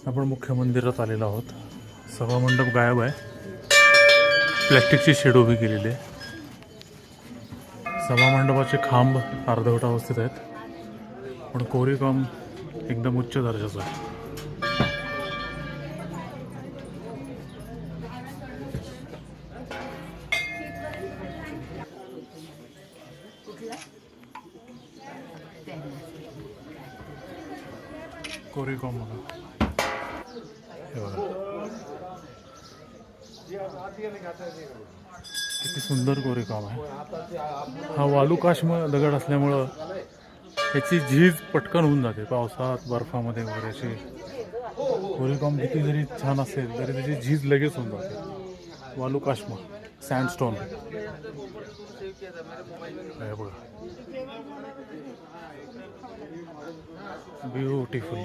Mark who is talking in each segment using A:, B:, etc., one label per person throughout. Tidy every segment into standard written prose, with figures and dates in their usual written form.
A: आपण मुख्य मंदिरात आलेलो आहोत. सभामंडप गायब आहे. प्लॅस्टिकची शेड उभी केलेली आहे. सभामंडपाचे खांब अर्धवट अवस्थेत आहेत, पण कोरीवकाम एकदम उच्च दर्जाचं आहे. कोरीवकाम बघा, हे बघा किती सुंदर कोरीवकाम आहे. हा वालुकाश्म दगड असल्यामुळं ह्याची झीज पटकन होऊन जाते पावसात बर्फामध्ये वगैरे. अशी कोरीवकाम किती जरी छान असेल तरी त्याची झीज लगेच होऊन जाते. वालुकाश्म सँडस्टोन हे बघा, ब्यूटीफुल.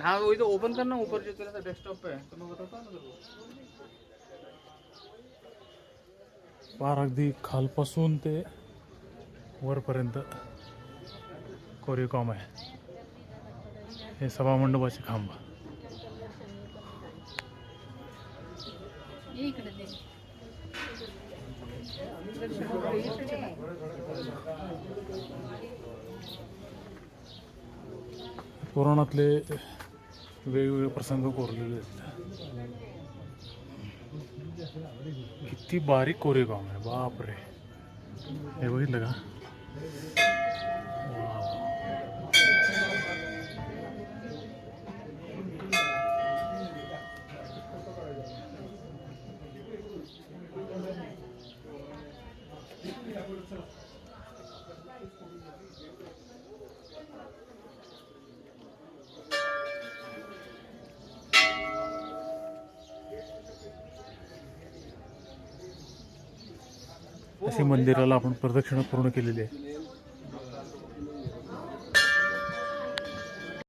B: हाँ वही तो ओपन करना ऊपर जो तेरा डेस्कटॉप पे है तो मैं बताता ना तेरे
A: पार अगदी खालपासून ते वरपर्यंत कोरीवकाम आहे. हे सभामंडपाचे खांब. पुराणातले वेगवेगळे प्रसंग कोरलेले आहेत. किती बारीक कोरीवकाम आहे, बापरे. हे बघितलं का? अशी मंदिराला आपण प्रदक्षिणा पूर्ण केलेली आहे.